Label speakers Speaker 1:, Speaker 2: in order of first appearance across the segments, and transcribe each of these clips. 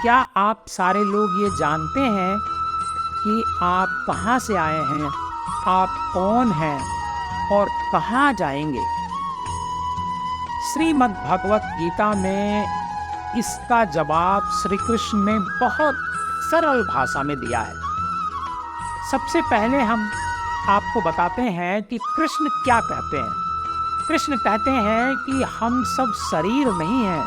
Speaker 1: क्या आप सारे लोग ये जानते हैं कि आप कहाँ से आए हैं, आप कौन हैं और कहाँ जाएंगे? श्रीमद् भगवत गीता में इसका जवाब श्री कृष्ण ने बहुत सरल भाषा में दिया है। सबसे पहले हम आपको बताते हैं कि कृष्ण क्या कहते हैं। कृष्ण कहते हैं कि हम सब शरीर नहीं हैं,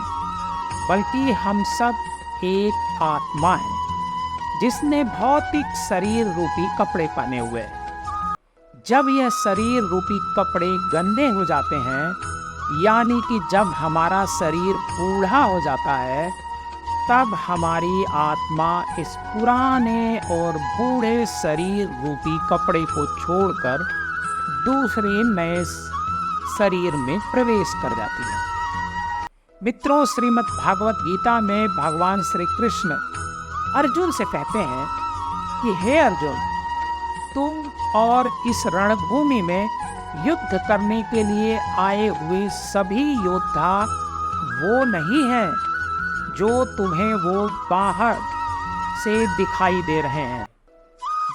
Speaker 1: बल्कि हम सब एक आत्मा है जिसने भौतिक शरीर रूपी कपड़े पहने हुए हैं। जब यह शरीर रूपी कपड़े गंदे हो जाते हैं, यानी कि जब हमारा शरीर बूढ़ा हो जाता है, तब हमारी आत्मा इस पुराने और बूढ़े शरीर रूपी कपड़े को छोड़कर दूसरे नए शरीर में प्रवेश कर जाती है। मित्रों, श्रीमद् भागवत गीता में भगवान श्री कृष्ण अर्जुन से कहते हैं कि हे अर्जुन, तुम और इस रणभूमि में युद्ध करने के लिए आए हुए सभी योद्धा वो नहीं हैं जो तुम्हें वो बाहर से दिखाई दे रहे हैं,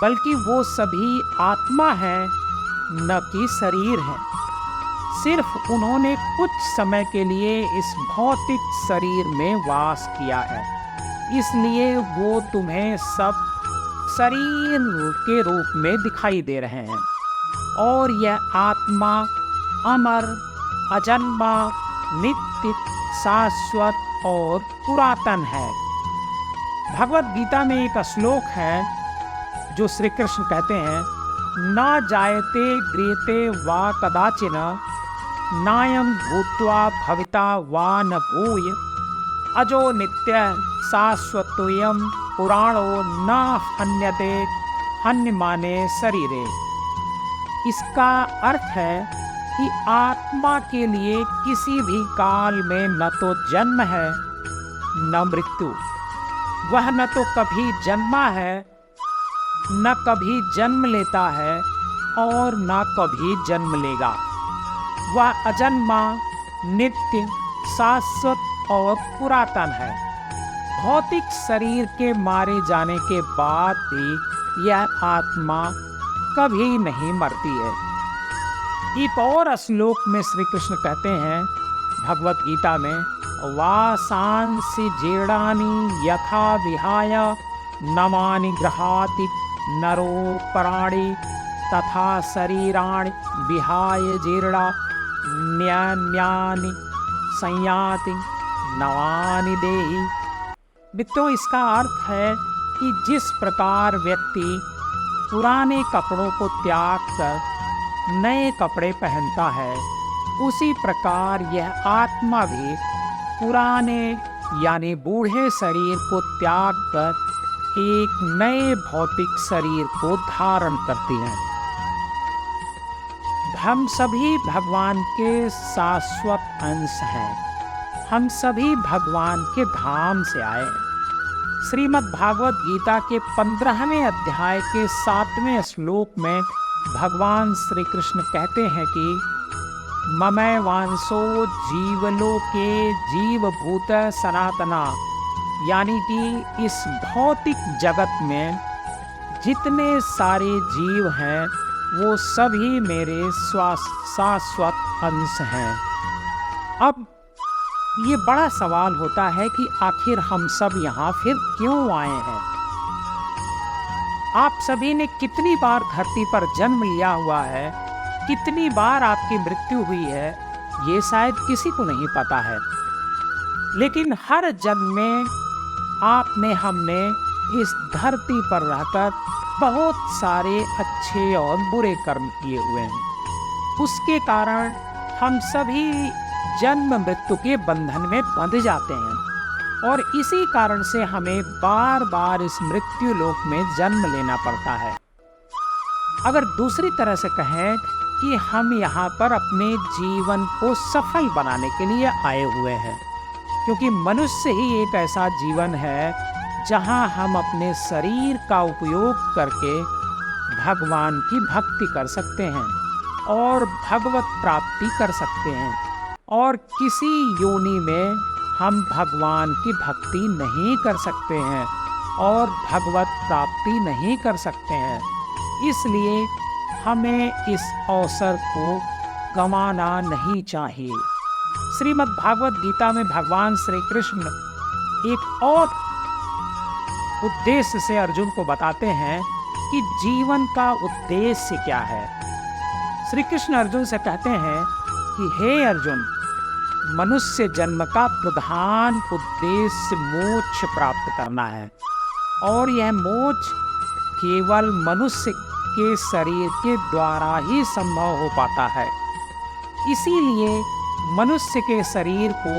Speaker 1: बल्कि वो सभी आत्मा है, न कि शरीर है। सिर्फ उन्होंने कुछ समय के लिए इस भौतिक शरीर में वास किया है, इसलिए वो तुम्हें सब शरीर के रूप में दिखाई दे रहे हैं। और यह आत्मा अमर, अजन्मा, नित्य, शाश्वत और पुरातन है। भगवत गीता में एक श्लोक है जो श्री कृष्ण कहते हैं, न जायते म्रियते वा कदाचिन नायं भूत्वा भविता वा न भूय अजो नित्य शाश्वतोऽयं पुराणो न हन्यते हन्यमाने शरीरे। इसका अर्थ है कि आत्मा के लिए किसी भी काल में न तो जन्म है न मृत्यु। वह न तो कभी जन्मा है, न कभी जन्म लेता है और न कभी जन्म लेगा। वह अजन्मा, नित्य, शाश्वत और पुरातन है। भौतिक शरीर के मारे जाने के बाद भी यह आत्मा कभी नहीं मरती है। एक और श्लोक में श्री कृष्ण कहते हैं भगवत गीता में, वासांसि जीर्णानि यथा विहाय नमानि गृहाति नरो पराणि तथा शरीराणि विहाय जीर्णा न्यान्यानि संयाति नवानि देहि। मित्रों, इसका अर्थ है कि जिस प्रकार व्यक्ति पुराने कपड़ों को त्याग कर नए कपड़े पहनता है, उसी प्रकार यह आत्मा भी पुराने यानी बूढ़े शरीर को त्याग कर एक नए भौतिक शरीर को धारण करती है। हम सभी भगवान के शाश्वत अंश हैं। हम सभी भगवान के धाम से आए हैं। श्रीमद् भागवत गीता के 15वें अध्याय के 7वें श्लोक में भगवान श्री कृष्ण कहते हैं कि ममै वांसो जीवलोके जीवभूत सनातना, यानी कि इस भौतिक जगत में जितने सारे जीव हैं वो सभी मेरे शाश्वत अंश हैं। अब ये बड़ा सवाल होता है कि आखिर हम सब यहाँ फिर क्यों आए हैं? आप सभी ने कितनी बार धरती पर जन्म लिया हुआ है, कितनी बार आपकी मृत्यु हुई है, ये शायद किसी को नहीं पता है। लेकिन हर जन्म में आपने हमने इस धरती पर रहकर बहुत सारे अच्छे और बुरे कर्म किए हुए हैं। उसके कारण हम सभी जन्म मृत्यु के बंधन में बंध जाते हैं और इसी कारण से हमें बार बार इस मृत्यु लोक में जन्म लेना पड़ता है। अगर दूसरी तरह से कहें कि हम यहाँ पर अपने जीवन को सफल बनाने के लिए आए हुए हैं, क्योंकि मनुष्य ही एक ऐसा जीवन है जहाँ हम अपने शरीर का उपयोग करके भगवान की भक्ति कर सकते हैं और भगवत प्राप्ति कर सकते हैं और किसी योनि में हम भगवान की भक्ति नहीं कर सकते हैं और भगवत प्राप्ति नहीं कर सकते हैं। इसलिए हमें इस अवसर को गंवाना नहीं चाहिए। श्रीमद् भागवत गीता में भगवान श्री कृष्ण एक और उद्देश्य से अर्जुन को बताते हैं कि जीवन का उद्देश्य क्या है। श्री कृष्ण अर्जुन से कहते हैं कि हे अर्जुन, मनुष्य जन्म का प्रधान उद्देश्य मोक्ष प्राप्त करना है और यह मोक्ष केवल मनुष्य के शरीर के द्वारा ही संभव हो पाता है। इसीलिए मनुष्य के शरीर को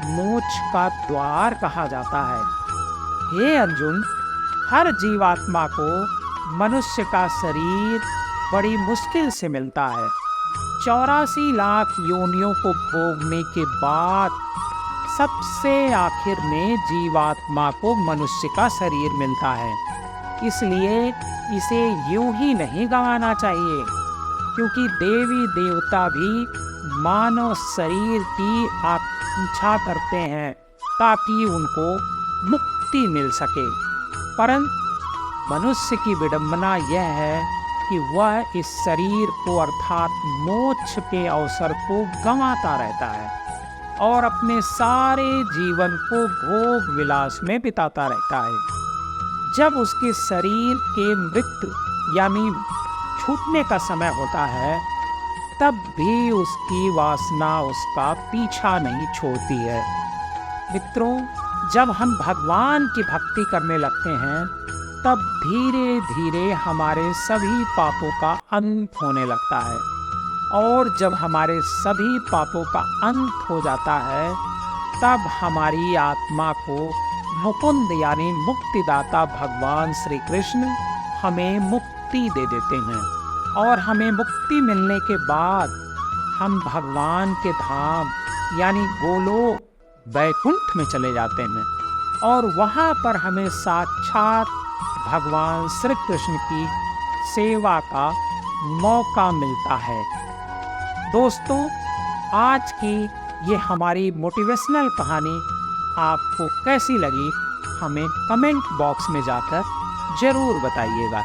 Speaker 1: मोक्ष का द्वार कहा जाता है। हे अर्जुन, हर जीवात्मा को मनुष्य का शरीर बड़ी मुश्किल से मिलता है। 84 लाख योनियों को भोगने के बाद सबसे आखिर में जीवात्मा को मनुष्य का शरीर मिलता है। इसलिए इसे यूं ही नहीं गंवाना चाहिए, क्योंकि देवी देवता भी मानव शरीर की आकांक्षा करते हैं ताकि उनको मुक्ति मिल सके। परंतु मनुष्य की विडंबना यह है कि वह इस शरीर को अर्थात मोक्ष के अवसर को गंवाता रहता है और अपने सारे जीवन को भोग विलास में बिताता रहता है। जब उसके शरीर के मृत्यु यानी छूटने का समय होता है, तब भी उसकी वासना उसका पीछा नहीं छोड़ती है। मित्रों, जब हम भगवान की भक्ति करने लगते हैं, तब धीरे धीरे हमारे सभी पापों का अंत होने लगता है और जब हमारे सभी पापों का अंत हो जाता है, तब हमारी आत्मा को मुकुंद यानी मुक्तिदाता भगवान श्री कृष्ण हमें मुक्ति दे देते हैं और हमें मुक्ति मिलने के बाद हम भगवान के धाम यानी गोलोक वैकुंठ में चले जाते हैं और वहाँ पर हमें साक्षात भगवान श्री कृष्ण की सेवा का मौका मिलता है। दोस्तों, आज की ये हमारी मोटिवेशनल कहानी आपको कैसी लगी, हमें कमेंट बॉक्स में जाकर जरूर बताइएगा।